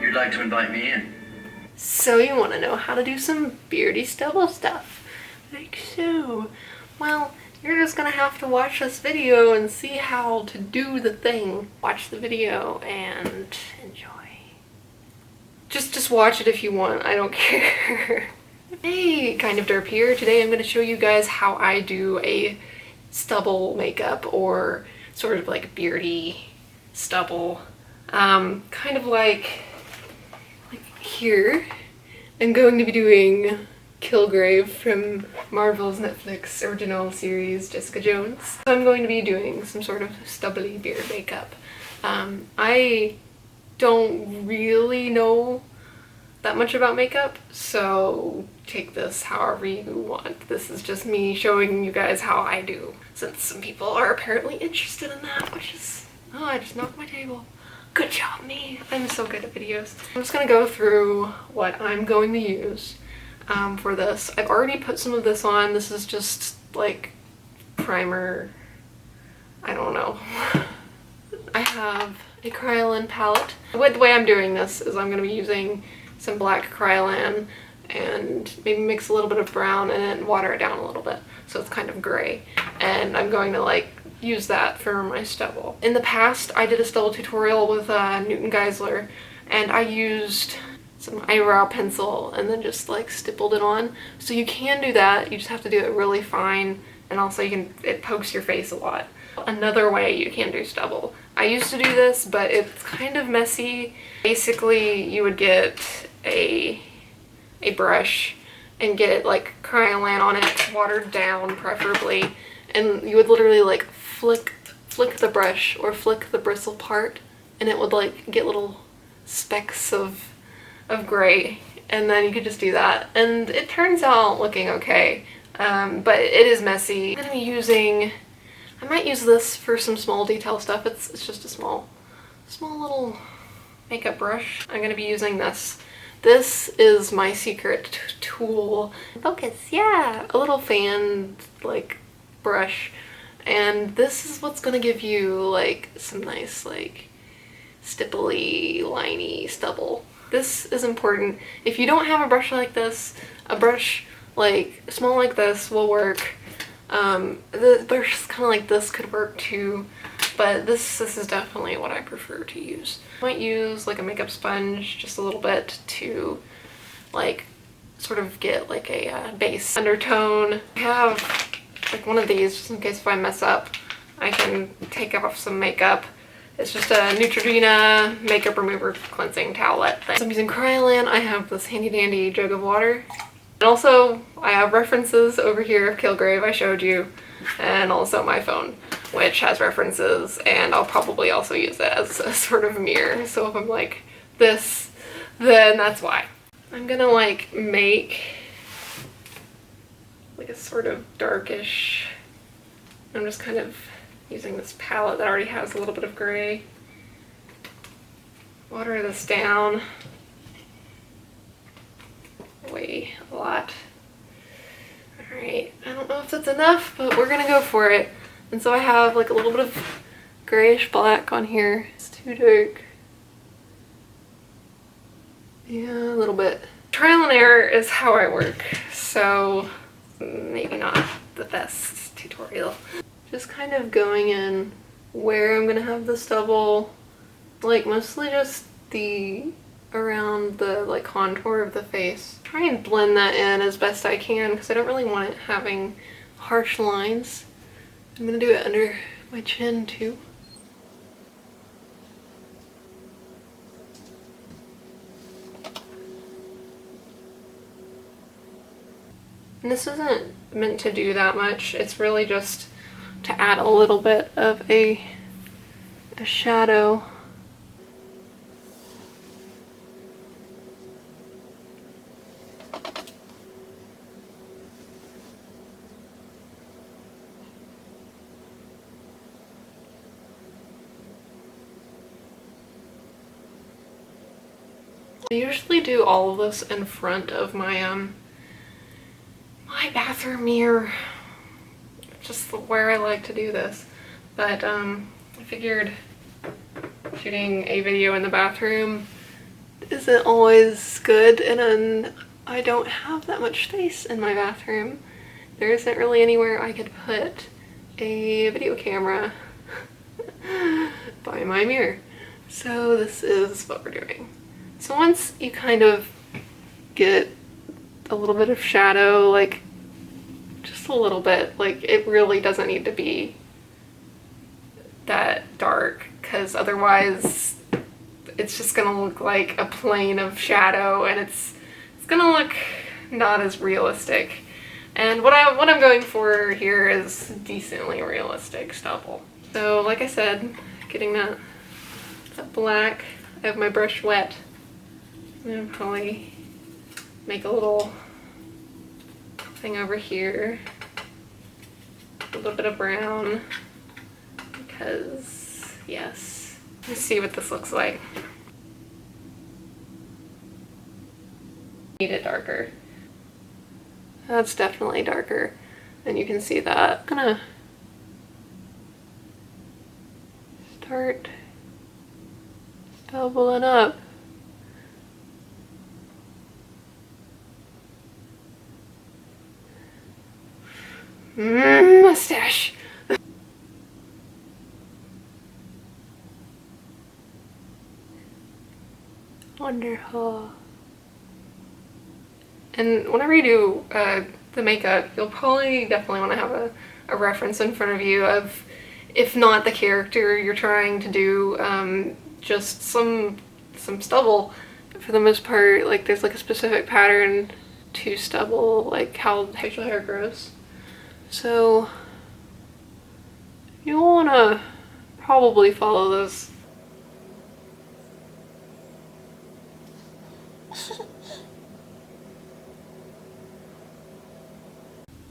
you'd like to invite me in. So you want to know how to do some beardy stubble stuff. Like so. Well, you're just gonna have to watch this video and see how to do the thing. Watch the video and enjoy. Just watch it if you want, I don't care. Hey, kind of Derp here. Today I'm going to show you guys how I do a stubble makeup, or sort of like beardy stubble. Kind of like here. I'm going to be doing Kilgrave from Marvel's Netflix original series Jessica Jones. So I'm going to be doing some sort of stubbly beard makeup. I don't really know that much about makeup, so take this however you want. This is just me showing you guys how I do, since some people are apparently interested in that, which is, oh, I just knocked my table. Good job, me. I'm so good at videos. I'm just gonna go through what I'm going to use for this. I've already put some of this on. This is just like primer. I don't know. I have a Kryolan palette. The way I'm doing this is I'm going to be using some black Kryolan and maybe mix a little bit of brown and then water it down a little bit so it's kind of gray. And I'm going to like use that for my stubble. In the past, I did a stubble tutorial with Newton Geisler, and I used some eyebrow pencil and then just like stippled it on. So you can do that, you just have to do it really fine, and also it pokes your face a lot. Another way you can do stubble. I used to do this, but it's kind of messy. Basically, you would get a brush and get like Kryolan on it, watered down preferably, and you would literally like flick the brush or flick the bristle part, and it would like get little specks of gray, and then you could just do that, and it turns out looking okay. But it is messy. I'm gonna be using, I might use this for some small detail stuff. It's just a small little makeup brush. I'm gonna be using this. This is my secret tool. Focus, yeah! A little fan, like, brush. And this is what's gonna give you, like, some nice, like, stipply, liney stubble. This is important. If you don't have a brush like this, a brush like small like this will work. The brush kind of like this could work too, but this is definitely what I prefer to use. I might use like a makeup sponge just a little bit to like sort of get like a base undertone. I have like one of these just in case if I mess up, I can take off some makeup. It's just a Neutrogena makeup remover cleansing towelette thing. So I'm using Kryolan. I have this handy dandy jug of water. And also, I have references over here of Kilgrave I showed you, and also my phone, which has references, and I'll probably also use it as a sort of mirror. So if I'm like this, then that's why. I'm gonna like make like a sort of darkish, I'm just kind of using this palette that already has a little bit of gray. Water this down. Way a lot. Alright, I don't know if that's enough, but we're gonna go for it. And so I have like a little bit of grayish black on here. It's too dark. Yeah, a little bit. Trial and error is how I work, so maybe not the best tutorial. Just kind of going in where I'm gonna have the stubble, like mostly just around the like contour of the face. Try and blend that in as best I can because I don't really want it having harsh lines. I'm gonna do it under my chin too. And this isn't meant to do that much. It's really just to add a little bit of a shadow. I usually do all of this in front of my my bathroom mirror. Just where I like to do this. But I figured shooting a video in the bathroom isn't always good, and then I don't have that much space in my bathroom. There isn't really anywhere I could put a video camera by my mirror. So this is what we're doing. So once you kind of get a little bit of shadow, like just a little bit, like it really doesn't need to be that dark, because otherwise it's just gonna look like a plane of shadow and it's gonna look not as realistic. And what I'm going for here is decently realistic stubble. So like I said, getting that black, I have my brush wet. I'm gonna probably make a little thing over here, a little bit of brown, because yes. Let's see what this looks like. Need it darker. That's definitely darker, and you can see that. I'm gonna start doubling up. Mustache. Wonderful. And whenever you do the makeup, you'll probably definitely want to have a reference in front of you of, if not the character you're trying to do, just some stubble. For the most part, like there's like a specific pattern to stubble, like how facial hair grows. So you'll want to probably follow those.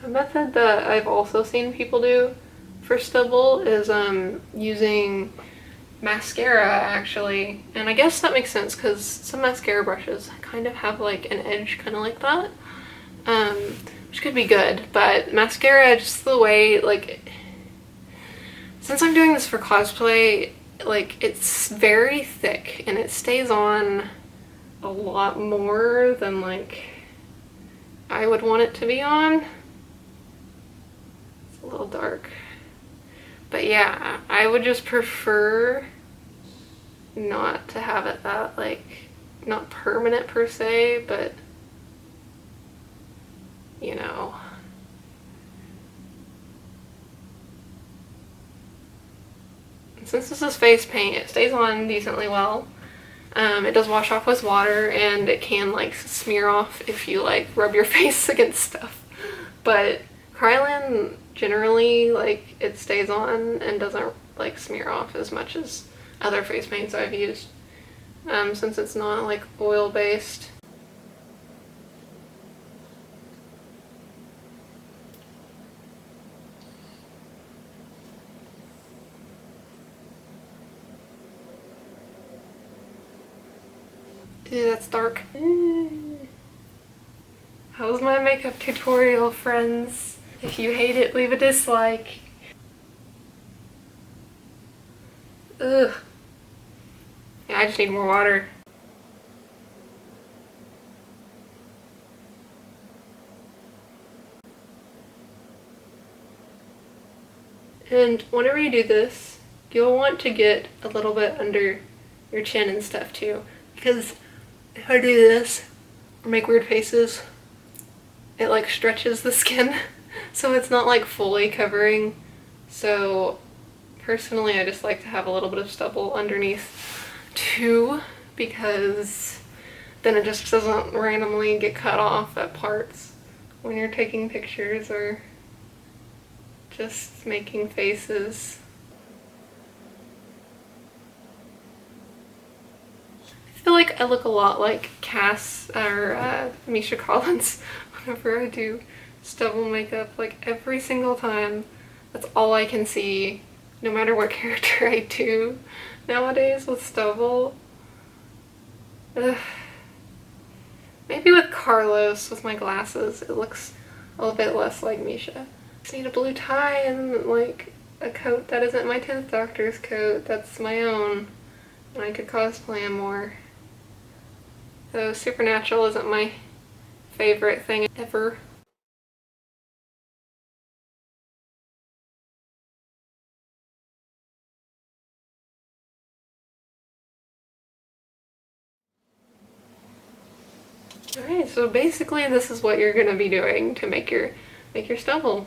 A method that I've also seen people do for stubble is using mascara, actually. And I guess that makes sense because some mascara brushes kind of have like an edge kind of like that, which could be good. But mascara, just the way, like, since I'm doing this for cosplay, like it's very thick and it stays on a lot more than like I would want it to be on. A little dark, but yeah, I would just prefer not to have it that, like, not permanent per se, but you know. Since this is face paint, it stays on decently well. It does wash off with water, and it can like smear off if you like rub your face against stuff, but Kryolan generally, like, it stays on and doesn't like smear off as much as other face paints I've used, since it's not like oil based. Ew, that's dark. How was my makeup tutorial, friends? If you hate it, leave a dislike. Ugh. Yeah, I just need more water. And whenever you do this, you'll want to get a little bit under your chin and stuff too, because if I do this or make weird faces, it like stretches the skin. So it's not like fully covering. So personally, I just like to have a little bit of stubble underneath too, because then it just doesn't randomly get cut off at parts when you're taking pictures or just making faces. I feel like I look a lot like Cass or Misha Collins whenever I do stubble makeup, like every single time. That's all I can see, no matter what character I do nowadays with stubble. Ugh. Maybe with Carlos, with my glasses, it looks a little bit less like Misha. Just need a blue tie and like a coat that isn't my 10th Doctor's coat, that's my own, and I could cosplay him more. Though supernatural isn't my favorite thing ever. Alright, so basically this is what you're gonna be doing to make your stubble.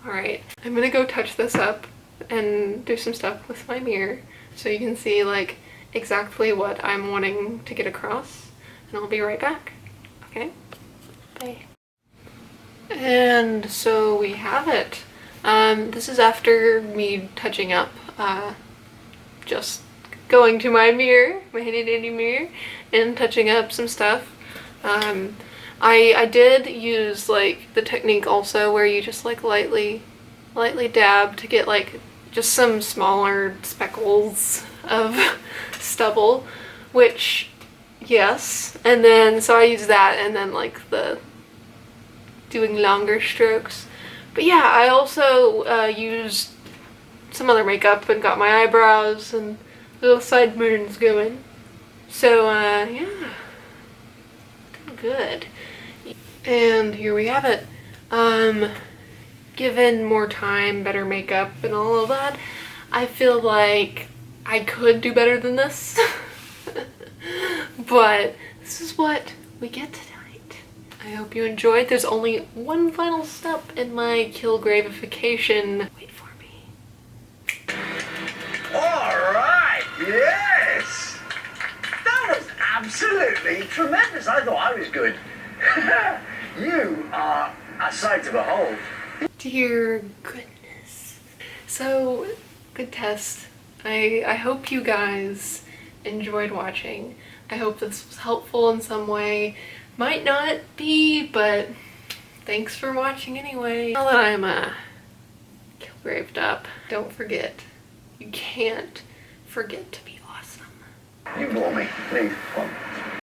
Alright, I'm gonna go touch this up and do some stuff with my mirror so you can see like exactly what I'm wanting to get across, and I'll be right back. Okay? Bye. And so we have it. This is after me touching up, just going to my mirror, my handy dandy mirror, and touching up some stuff. I did use like the technique also where you just like lightly dab to get like just some smaller speckles of stubble, which yes, and then so I use that, and then like the doing longer strokes. But yeah, I also used some other makeup and got my eyebrows and little sideburns going. So yeah, good. And here we have it. Given more time, better makeup, and all of that, I feel like I could do better than this. But this is what we get tonight. I hope you enjoyed. There's only one final step in my Kilgravification. Wait for me. Alright, yes! That was absolutely tremendous. I thought I was good. You are a sight to behold. Dear goodness. So, good test. I hope you guys enjoyed watching. I hope this was helpful in some way. Might not be, but thanks for watching anyway. Now that I'm Kilgraved up, don't forget, you can't forget to be awesome. You bore me. Leave. Come on.